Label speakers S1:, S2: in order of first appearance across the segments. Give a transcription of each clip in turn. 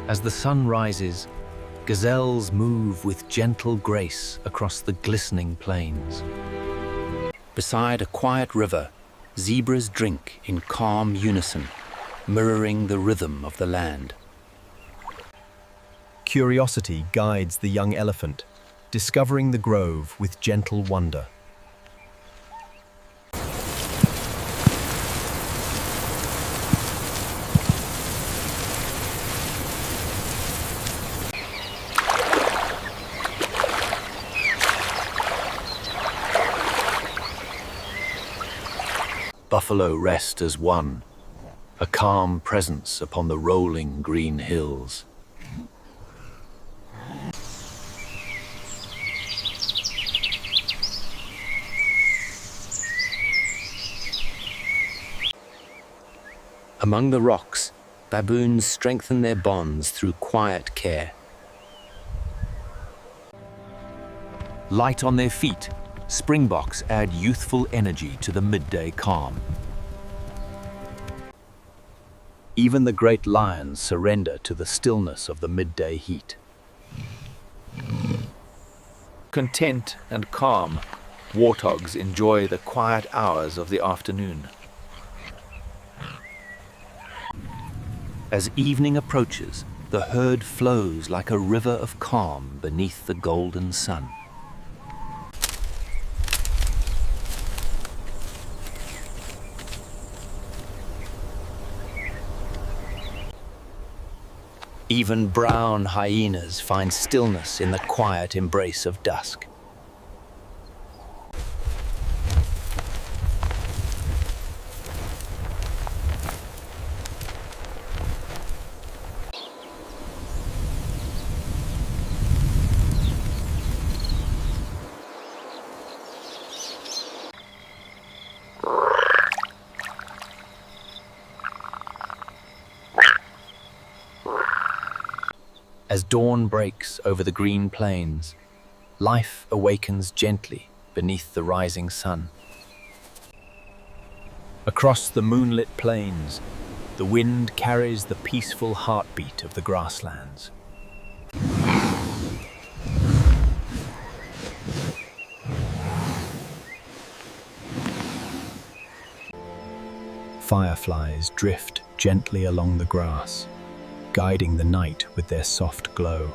S1: As the sun rises, gazelles move with gentle grace across the glistening plains. Beside a quiet river, zebras drink in calm unison, mirroring the rhythm of the land.
S2: Curiosity guides the young elephant, discovering the grove with gentle wonder.
S1: Buffalo rest as one, a calm presence upon the rolling green hills. Among the rocks, baboons strengthen their bonds through quiet care. Light on their feet, springboks add youthful energy to the midday calm. Even the great lions surrender to the stillness of the midday heat. Content and calm, warthogs enjoy the quiet hours of the afternoon. As evening approaches, the herd flows like a river of calm beneath the golden sun. Even brown hyenas find stillness in the quiet embrace of dusk. As dawn breaks over the green plains, life awakens gently beneath the rising sun. Across the moonlit plains, the wind carries the peaceful heartbeat of the grasslands. Fireflies drift gently along the grass, guiding the night with their soft glow.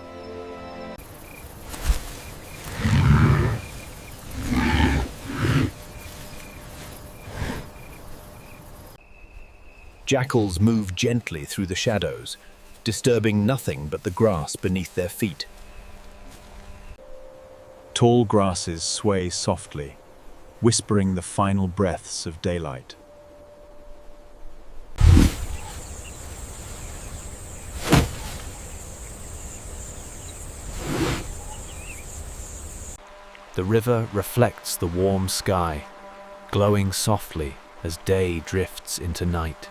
S1: Jackals move gently through the shadows, disturbing nothing but the grass beneath their feet. Tall grasses sway softly, whispering the final breaths of daylight. The river reflects the warm sky, glowing softly as day drifts into night.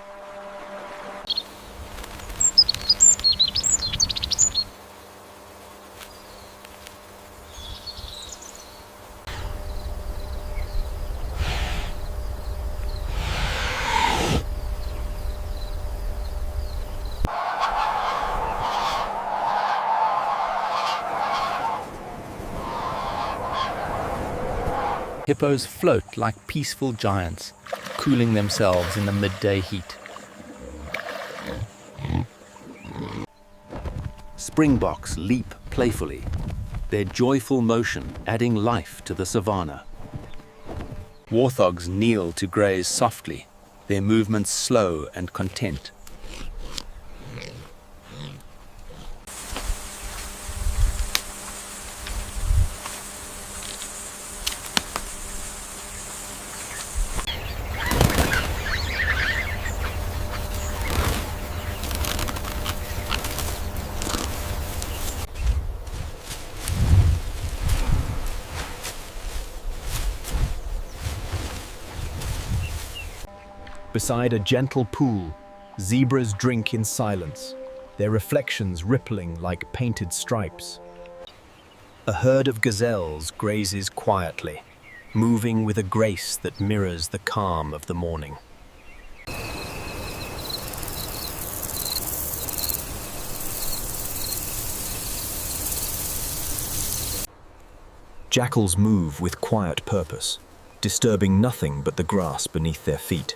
S1: Hippos float like peaceful giants, cooling themselves in the midday heat. Springboks leap playfully, their joyful motion adding life to the savannah. Warthogs kneel to graze softly, their movements slow and content.
S2: Beside a gentle pool, zebras drink in silence, their reflections rippling like painted stripes. A herd of gazelles grazes quietly, moving with a grace that mirrors the calm of the morning. Jackals move with quiet purpose, disturbing nothing but the grass beneath their feet.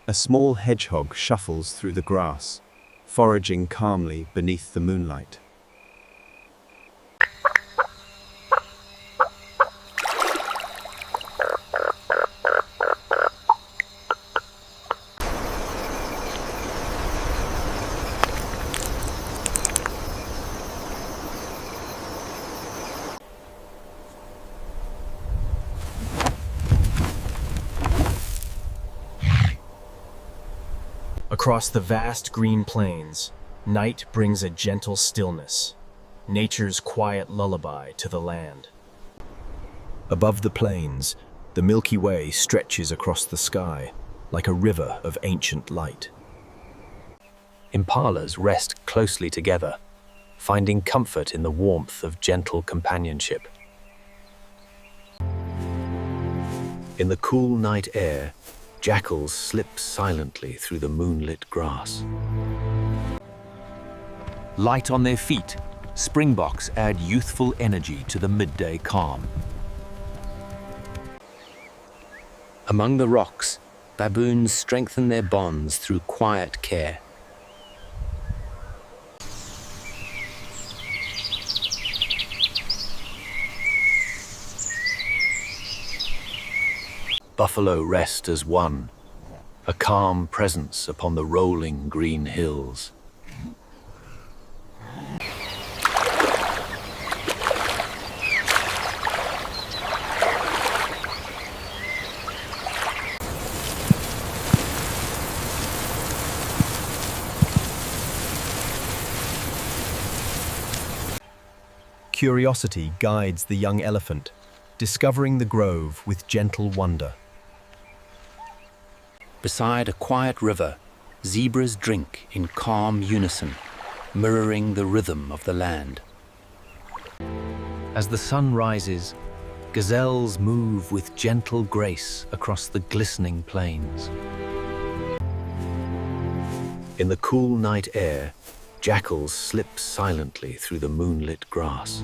S3: A small hedgehog shuffles through the grass, foraging calmly beneath the moonlight.
S2: Across the vast green plains, night brings a gentle stillness, nature's quiet lullaby to the land. Above the plains, the Milky Way stretches across the sky like a river of ancient light.
S1: Impalas rest closely together, finding comfort in the warmth of gentle companionship. In the cool night air, jackals slip silently through the moonlit grass. Light on their feet, springboks add youthful energy to the midday calm. Among the rocks, baboons strengthen their bonds through quiet care. Buffalo rest as one, a calm presence upon the rolling green hills.
S2: Curiosity guides the young elephant, discovering the grove with gentle wonder.
S1: Beside a quiet river, zebras drink in calm unison, mirroring the rhythm of the land. As the sun rises, gazelles move with gentle grace across the glistening plains. In the cool night air, jackals slip silently through the moonlit grass.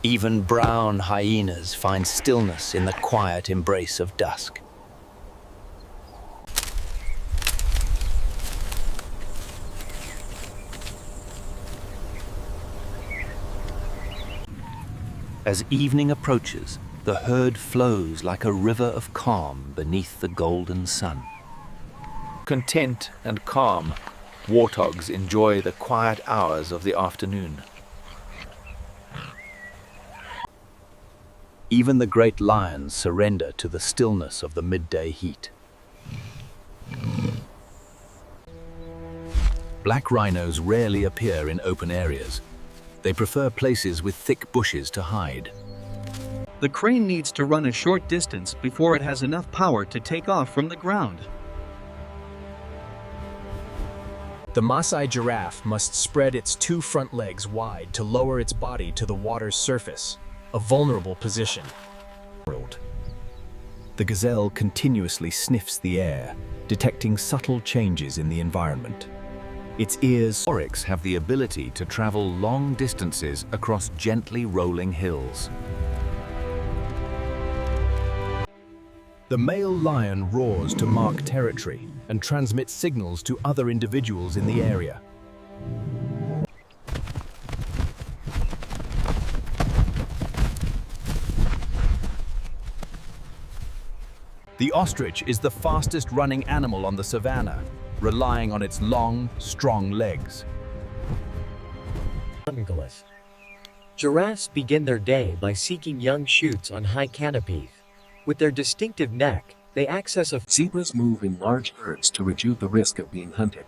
S1: Even brown hyenas find stillness in the quiet embrace of dusk. As evening approaches, the herd flows like a river of calm beneath the golden sun. Content and calm, warthogs enjoy the quiet hours of the afternoon. Even the great lions surrender to the stillness of the midday heat. Black rhinos rarely appear in open areas. They prefer places with thick bushes to hide.
S4: The crane needs to run a short distance before it has enough power to take off from the ground.
S2: The Maasai giraffe must spread its two front legs wide to lower its body to the water's surface, a vulnerable position. The gazelle continuously sniffs the air, detecting subtle changes in the environment. Its ears
S1: Oryx have the ability to travel long distances across gently rolling hills.
S2: The male lion roars to mark territory and transmits signals to other individuals in the area. The ostrich is the fastest running animal on the savannah, relying on its long, strong legs.
S5: Giraffes begin their day by seeking young shoots on high canopies. With their distinctive neck, they access a
S6: Zebras move in large herds to reduce the risk of being hunted.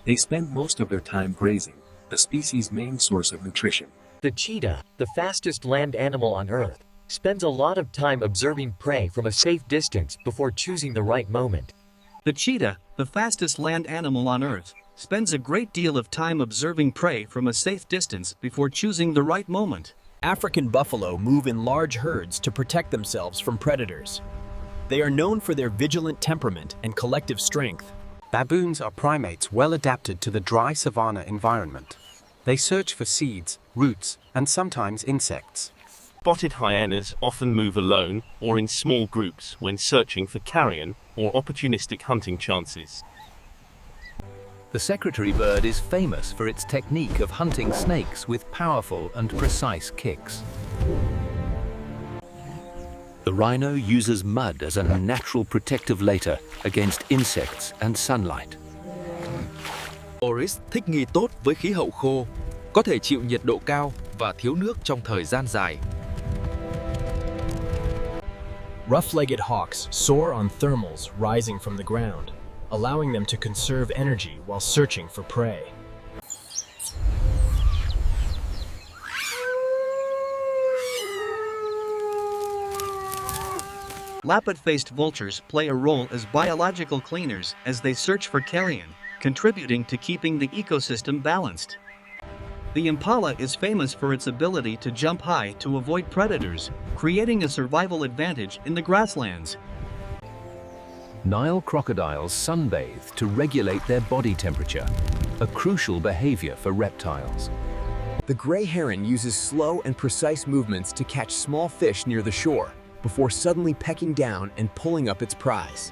S6: They spend most of their time grazing, the species' main source of nutrition.
S5: The cheetah, the fastest land animal on Earth, spends a lot of time observing prey from a safe distance before choosing the right moment.
S4: The cheetah, the fastest land animal on Earth, spends a great deal of time observing prey from a safe distance before choosing the right moment.
S2: African buffalo move in large herds to protect themselves from predators. They are known for their vigilant temperament and collective strength.
S7: Baboons are primates well adapted to the dry savanna environment. They search for seeds, roots, and sometimes insects.
S8: Spotted hyenas often move alone or in small groups when searching for carrion or opportunistic hunting chances.
S1: The secretary bird is famous for its technique of hunting snakes with powerful and precise kicks. The rhino uses mud as a natural protective layer against insects and sunlight.
S9: Oryx thích nghi tốt với khí hậu khô, có thể chịu nhiệt độ cao và thiếu nước trong thời gian dài.
S2: Rough-legged hawks soar on thermals rising from the ground, allowing them to conserve energy while searching for prey.
S4: Lappet-faced vultures play a role as biological cleaners as they search for carrion, contributing to keeping the ecosystem balanced. The impala is famous for its ability to jump high to avoid predators, creating a survival advantage in the grasslands.
S1: Nile crocodiles sunbathe to regulate their body temperature, a crucial behavior for reptiles.
S10: The gray heron uses slow and precise movements to catch small fish near the shore, before suddenly pecking down and pulling up its prize.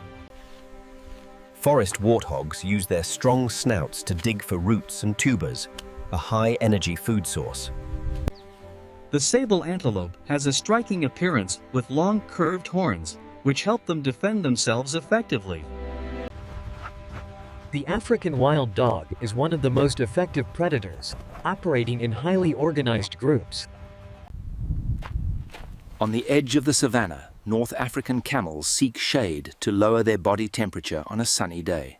S2: Forest warthogs use their strong snouts to dig for roots and tubers, a high-energy food source.
S4: The sable antelope has a striking appearance with long curved horns, which help them defend themselves effectively.
S5: The African wild dog is one of the most effective predators, operating in highly organized groups.
S1: On the edge of the savannah, North African camels seek shade to lower their body temperature on a sunny day.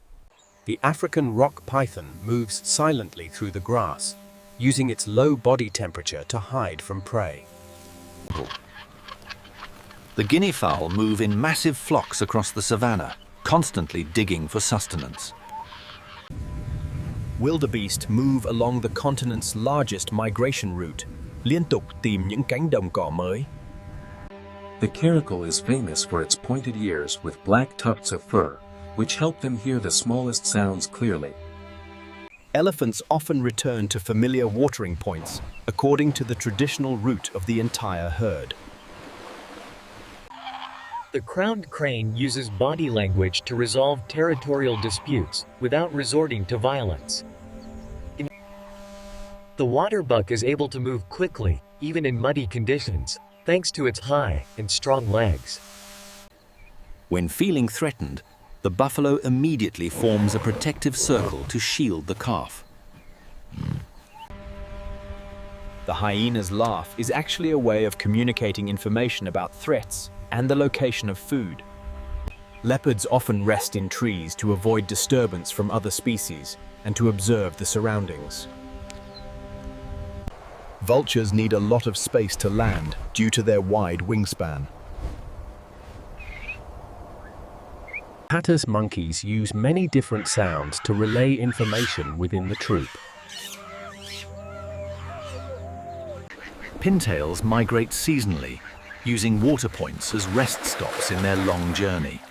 S7: The African rock python moves silently through the grass, using its low body temperature to hide from prey.
S1: The guinea fowl move in massive flocks across the savannah, constantly digging for sustenance.
S2: Wildebeest move along the continent's largest migration route, liên tục tìm những cánh đồng cỏ mới.
S6: The caracal is famous for its pointed ears with black tufts of fur, which help them hear the smallest sounds clearly.
S2: Elephants often return to familiar watering points, according to the traditional route of the entire herd.
S5: The crowned crane uses body language to resolve territorial disputes without resorting to violence. The waterbuck is able to move quickly, even in muddy conditions, thanks to its high and strong legs.
S1: When feeling threatened, the buffalo immediately forms a protective circle to shield the calf.
S2: The hyena's laugh is actually a way of communicating information about threats and the location of food. Leopards often rest in trees to avoid disturbance from other species and to observe the surroundings. Vultures need a lot of space to land due to their wide wingspan.
S7: Hatter's monkeys use many different sounds to relay information within the troop.
S1: Pintails migrate seasonally, using water points as rest stops in their long journey.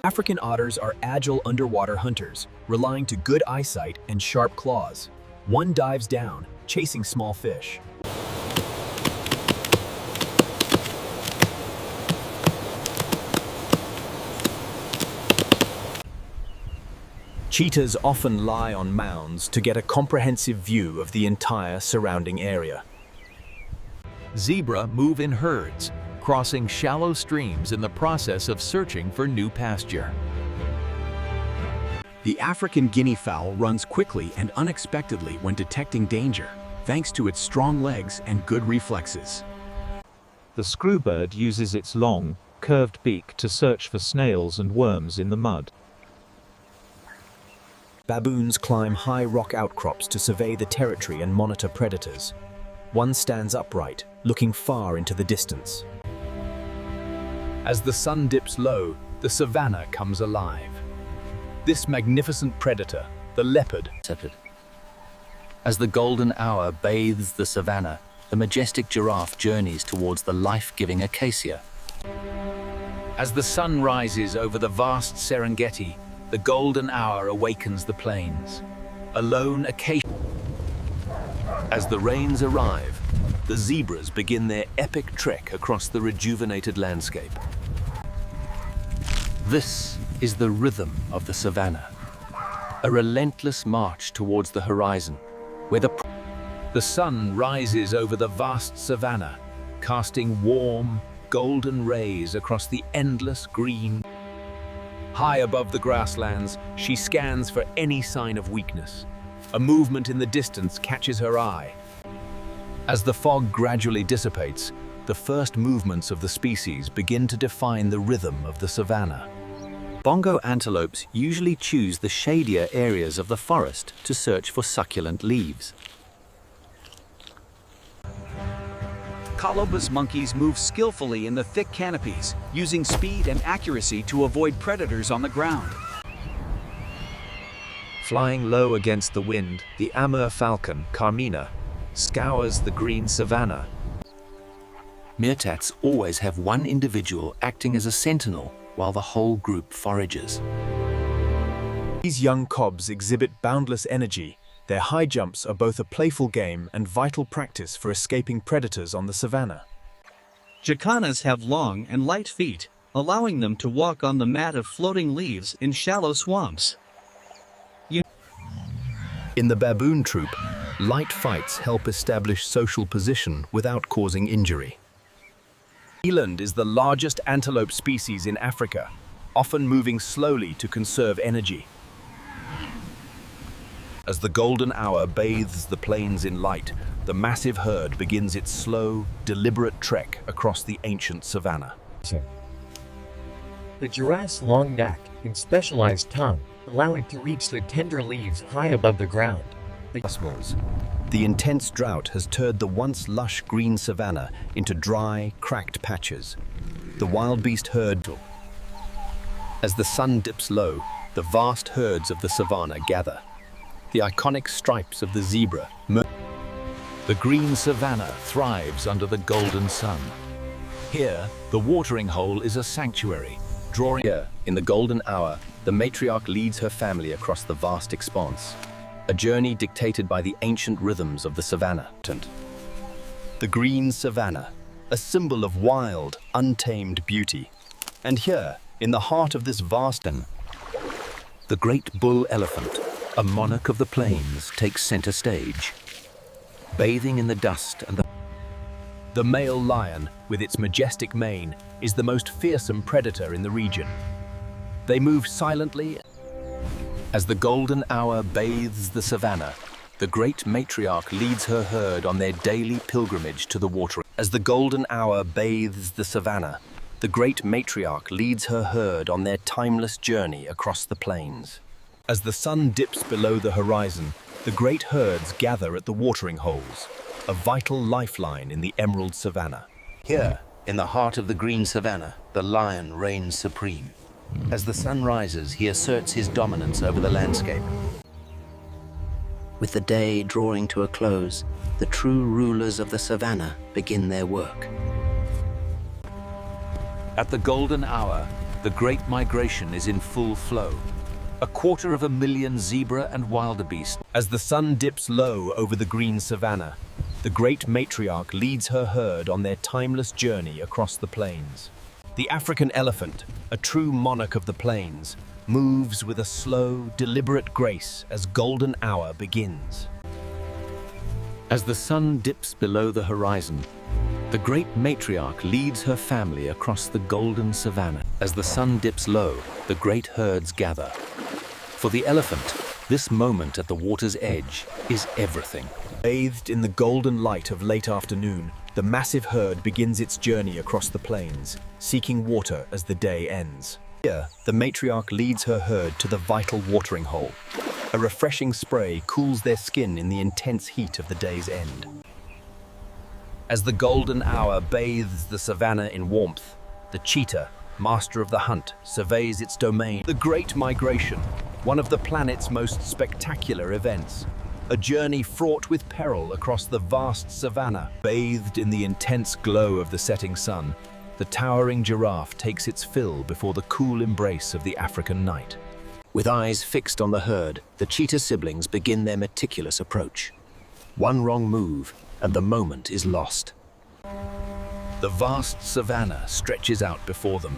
S2: African otters are agile underwater hunters, relying to good eyesight and sharp claws. One dives down, chasing small fish. Cheetahs often lie on mounds to get a comprehensive view of the entire surrounding area.
S11: Zebra move in herds, crossing shallow streams in the process of searching for new pasture.
S12: The African guinea fowl runs quickly and unexpectedly when detecting danger, thanks to its strong legs and good reflexes.
S13: The screwbird uses its long, curved beak to search for snails and worms in the mud.
S2: Baboons climb high rock outcrops to survey the territory and monitor predators. One stands upright, looking far into the distance. As the sun dips low, the savannah comes alive. This magnificent predator, the leopard.
S1: As the golden hour bathes the savannah, the majestic giraffe journeys towards the life-giving acacia. As the sun rises over the vast Serengeti, the golden hour awakens the plains. A lone acacia. As the rains arrive, the zebras begin their epic trek across the rejuvenated landscape. This is the rhythm of the savannah, a relentless march towards the horizon, where the sun rises over the vast savannah, casting warm, golden rays across the endless green. High above the grasslands, she scans for any sign of weakness. A movement in the distance catches her eye. As the fog gradually dissipates, the first movements of the species begin to define the rhythm of the savannah. Bongo antelopes usually choose the shadier areas of the forest to search for succulent leaves.
S9: Colobus monkeys move skillfully in the thick canopies, using speed and accuracy to avoid predators on the ground.
S2: Flying low against the wind, the Amur falcon, Carmina, scours the green savannah.
S1: Meerkats always have one individual acting as a sentinel while the whole group forages.
S2: These young cobs exhibit boundless energy. Their high jumps are both a playful game and vital practice for escaping predators on the savannah.
S4: Jacanas have long and light feet, allowing them to walk on the mat of floating leaves in shallow swamps.
S2: In the baboon troop, light fights help establish social position without causing injury. Eland is the largest antelope species in Africa, often moving slowly to conserve energy. As the golden hour bathes the plains in light, the massive herd begins its slow, deliberate trek across the ancient savannah.
S5: The giraffe's long neck and specialized tongue allow it to reach the tender leaves high above the ground.
S2: The intense drought has turned the once lush green savannah into dry, cracked patches. The wild beast herd. As the sun dips low, the vast herds of the savannah gather. The iconic stripes of the zebra.
S11: The green savannah thrives under the golden sun. Here, the watering hole is a sanctuary, drawing.
S2: Here, in the golden hour, the matriarch leads her family across the vast expanse. A journey dictated by the ancient rhythms of the savannah. The green savannah, a symbol of wild, untamed beauty. And here, in the heart of this vast
S1: the great bull elephant, a monarch of the plains, takes center stage. Bathing in the dust and
S2: the male lion, with its majestic mane, is the most fearsome predator in the region. They move silently. As the golden hour bathes the savannah, the great matriarch leads her herd on their daily pilgrimage to the water. As the golden hour bathes the savannah, the great matriarch leads her herd on their timeless journey across the plains. As the sun dips below the horizon, the great herds gather at the watering holes, a vital lifeline in the emerald savannah.
S1: Here, in the heart of the green savannah, the lion reigns supreme. As the sun rises, he asserts his dominance over the landscape. With the day drawing to a close, the true rulers of the savannah begin their work. At the golden hour, the great migration is in full flow. 250,000 zebra and wildebeest.
S2: As the sun dips low over the green savannah, the great matriarch leads her herd on their timeless journey across the plains. The African elephant, a true monarch of the plains, moves with a slow, deliberate grace as golden hour begins.
S1: As the sun dips below the horizon, the great matriarch leads her family across the golden savannah. As the sun dips low, the great herds gather. For the elephant, this moment at the water's edge is everything.
S2: Bathed in the golden light of late afternoon, the massive herd begins its journey across the plains, seeking water as the day ends. Here, the matriarch leads her herd to the vital watering hole, A refreshing spray cools their skin in the intense heat of the day's end. As the golden hour bathes the savannah in warmth, the cheetah, master of the hunt, surveys its domain. The Great Migration, one of the planet's most spectacular events. A journey fraught with peril across the vast savannah. Bathed in the intense glow of the setting sun, the towering giraffe takes its fill before the cool embrace of the African night.
S14: With eyes fixed on the herd, the cheetah siblings begin their meticulous approach. One wrong move, and the moment is lost.
S2: The vast savannah stretches out before them.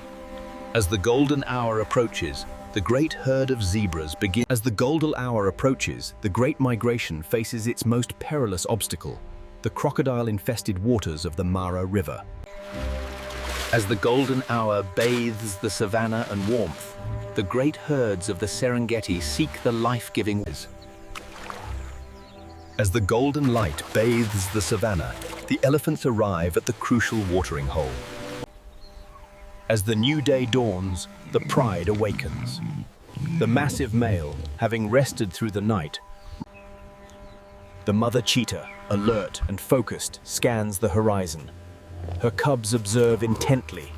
S2: As the golden hour approaches, the great herd of zebras begins. As the golden hour approaches, the Great Migration faces its most perilous obstacle, the crocodile-infested waters of the Mara River. As the golden hour bathes the savannah in warmth, the great herds of the Serengeti seek the life-giving waters. As the golden light bathes the savannah, the elephants arrive at the crucial watering hole. As the new day dawns, the pride awakens. The massive male, having rested through the night, the mother cheetah, alert and focused, scans the horizon. Her cubs observe intently,